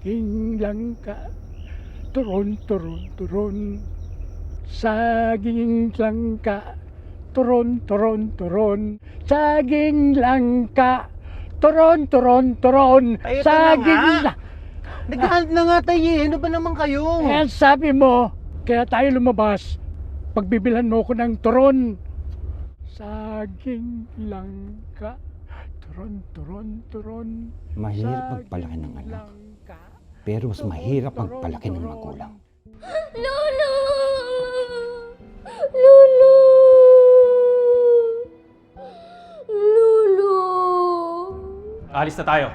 Saging langka, turon, turon, turon. Saging langka, turon, turon, turon. Saging langka, turon, turon, turon. Ay, ito na Saging nga. Naghahanap na nga tayo eh. Ano ba naman kayo? Eh, sabi mo, kaya tayo lumabas. Pagbibilhan mo ko ng turon. Saging langka, turon, turon, turon. Mahirap magpalaki ng anak, pero mas mahirap magpalaki ng magulang. Lolo! Lolo! Lolo! Alis na tayo.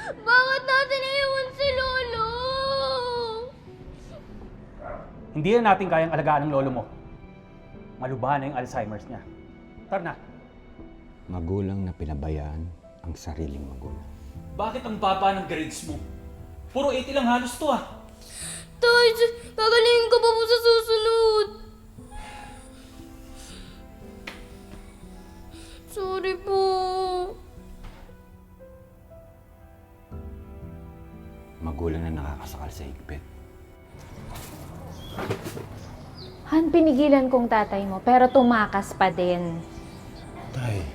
Bakit natin iwan si Lolo? Hindi na natin kayang alagaan ng lolo mo. Malubahan na yung Alzheimer's niya. Tara na. Magulang na pinabayaan ang sariling magulang. Bakit ang baba ng grades mo? Puro 80 lang halos to ah. Tay, gagalingin ko pa po sa susunod. Sorry po. Magulang na nakakasakal sa higpit. Han, pinigilan kong tatay mo, pero tumakas pa din. Tay,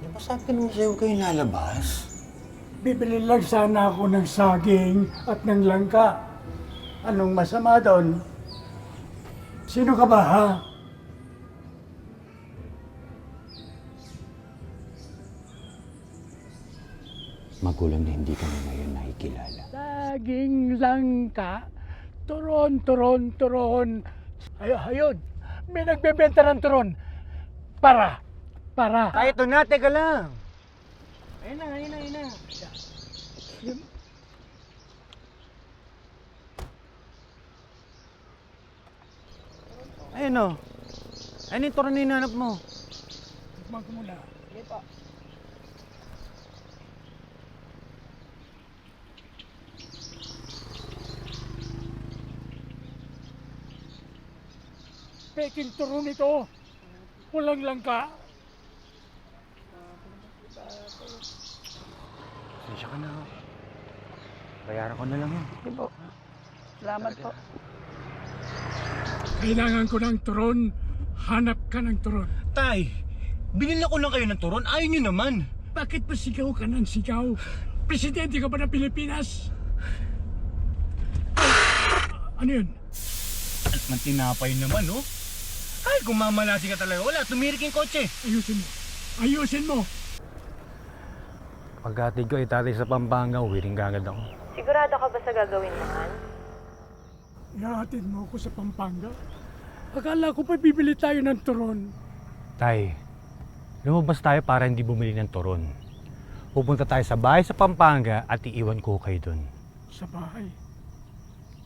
di ba sabi mo sa'yo kayo lalabas? Bibili lang sana ako ng saging at ng langka. Anong masama doon? Sino ka ba, ha? Magulang na hindi ka na ngayon nakikilala. Saging langka, turon, turon, turon. Ayun, may nagbebenta ng turon. Para. Ay, ito na. Teka lang. Ayun na. Ayun o. Ayun yung turon na hinanap mo. Tikman ko muna. Peking turon ito. Walang langka. Pasensya ka na. Bayaran ko na lang yan. Salamat po. Kailangan ko ng turon. Hanap ka ng turon. Tay, binili ko lang kayo ng turon. Ayaw nyo naman. Bakit pa sigaw ka ng sigaw? Presidente ka ba ng Pilipinas? Ano yun? At man tinapay naman, oh. Ay, kung mamalasi ka talaga. Wala, tumirik yung kotse. Ayusin mo. Ayusin mo. Pagkatid ko itatay sa Pampanga, wiring kagad ako. Sigurado ka ba sa gagawin mo, Han? Ihahatid mo ako sa Pampanga. Akala ko pa bibili tayo ng turon. Tay, lumabas tayo para hindi bumili ng turon. Pupunta tayo sa bahay sa Pampanga at iiwan ko kayo dun. Sa bahay.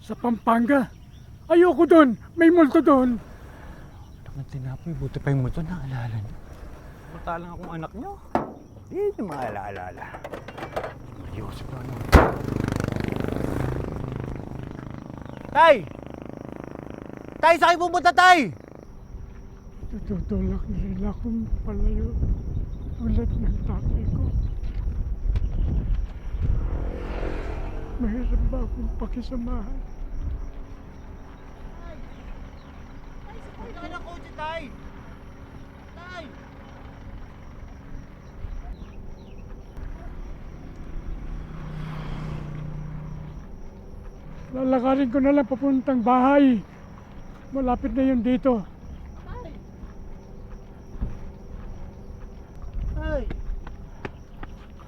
Sa Pampanga. Ayoko doon. May multo doon. Ang tinapoy, buti pa yung multo naalala niyo. Punta lang akong anak nyo. Hindi na maalala. Mariusip na ano. Tay! Tay, saan kayo pupunta, Tay? Tutulak na rin akong palayo. Tulad ng tatay ko. Mahirap ba akong pakisamahan? Tay, sakay ng kotse, Tay! Tay! Lalakarin ko na lang papuntang bahay. Malapit na yun dito. Tay!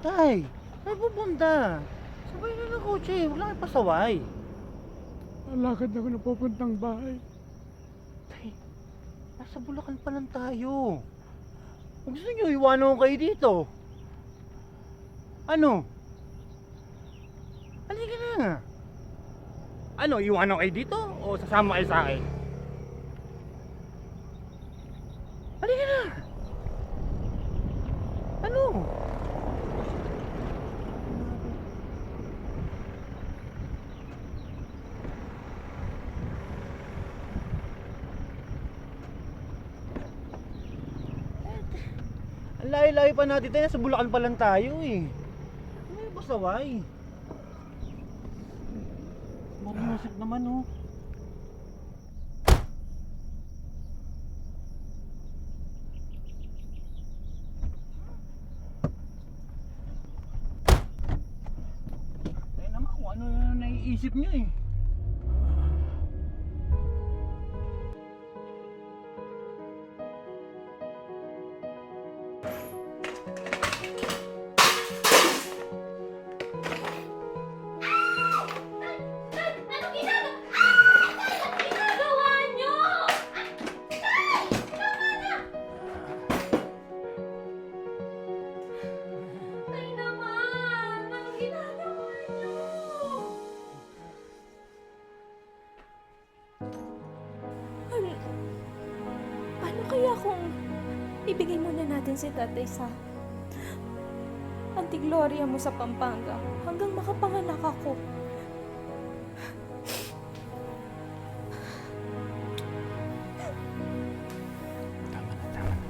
Tay! Saan pupunta? Sabay na ng kotse, wala kang pasaway. Lalakad ako na papuntang bahay. Tay, nasa Bulacan pa lang tayo. Kung gusto nyo, iwanan ko kayo dito. Ano? Halika na. Ano, iwanan ko kayo dito? O sasama kayo sa akin? Halika na. Ano? Ang layo-layo pa natin tayo, sa Bulacan pa lang tayo eh. Ano yung pasaway? Bumasak naman, oh. Tayo naman kung ano na naiisip niyo eh. Ginagawa niyo! Tay naman! Anong ginagawa niyo? Paano kaya kung ibigay muna natin si tatay sa Antigloria mo sa Pampanga hanggang makapanganak ako? Tama na, tama na.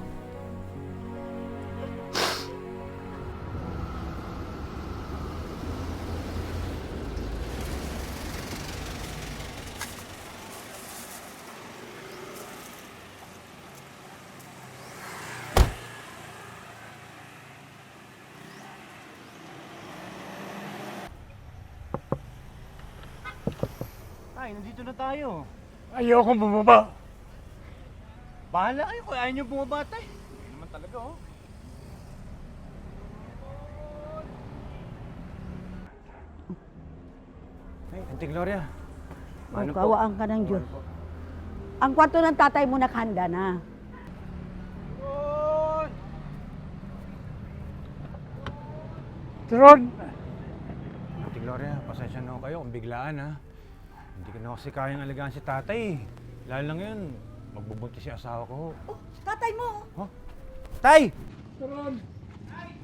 Tay, nandito na tayo. Ayoko bumaba. Bahala kayo kung ayaw niyo bumaba, tay. Hindi naman talaga, oh. Ay, Auntie Gloria. Paano po? Kawaan ka ng Diyos. Ang kwarto ng tatay mo nakhanda na. Turon! Auntie Gloria, pasensya na ho kayo kung biglaan ha. Hindi ko na kasi kayang alagaan si tatay. Lalo lang yun, magbubuntis si asawa ko. Tatay mo! Tay! Turon!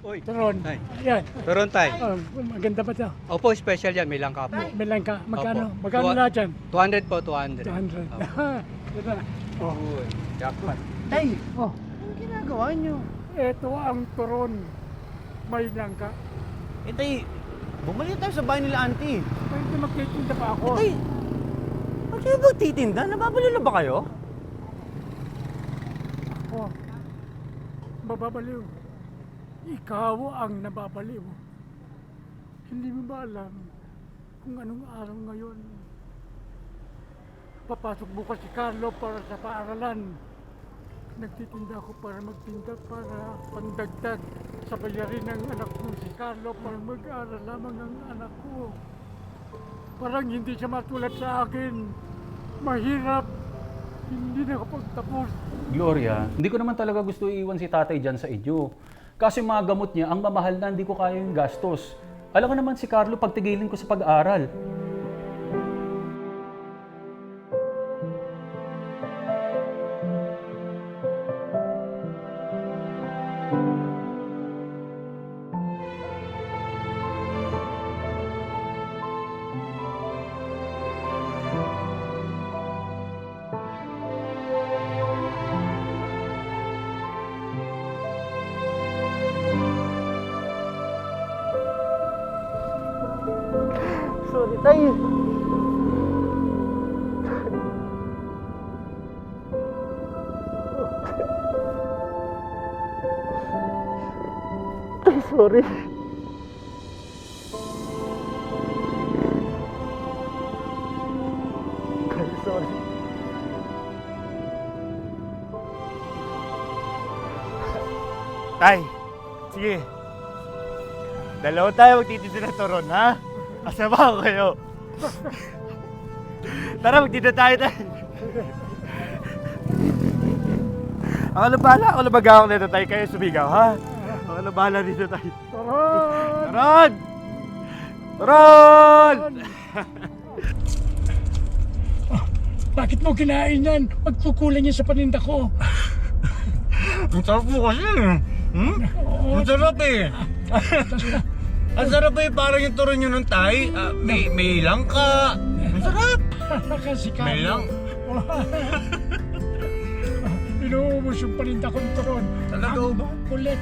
Uy, Turon! Tay. Yan. Turon tay. Maganda ba ito? Opo, special yan. May langka po. May langka. Magkano? Opo. Magkano lahat yan? 200 po, 200. 200. Opo. Ito na. Oh. Uy, jackpot. Tay, Oh. anong ginagawa niyo? Ito ang turon. May langka. Eh, tay, bumalik tayo sa bahay nila, auntie. Pwede magtitinda pa ako. Tay, ba't kayo magtitinda? Nababalila ba kayo? Oh. Mababaliw. Ikaw ang nababaliw. Hindi mo ba alam kung anong araw ngayon? Papasok bukas si Carlo para sa paaralan. Nagtitinda ako para magtinda para pandagdag sa bayarin ng anak ko si Carlo para mag-aaral lamang ang anak ko. Parang hindi siya matulad sa akin. Mahirap. Hindi nakapagtapos. Gloria, hindi ko naman talaga gusto iiwan si tatay dyan sa inyo. Kasi mga gamot niya, ang mamahal na, hindi ko kaya yung gastos. Alam ko naman si Carlo, pagtigilin ko sa pag-aaral. Sorry, tay. Tay, sorry. Tay, sorry. Tay, sige. Dalawa tayo magtitinda ng turon, ha? Asama ko kayo. Tara, magtinda tayo tayo. Ako na bahala, ako na mag-awak nito tayo. Kayo sumigaw, ha? Ako na bahala dito tayo. Turon! Turon! Turon! Bakit mo kinain yan? Magkukulang yan sa paninda ko. Ang sarap po kasi. Ang sarap eh. Ang sarap eh, parang yung turon nyo ng tay. May langka. Ang sarap. Kasi May lang. Inuubos yung paninda kong turon. Talaga ba? Kulit.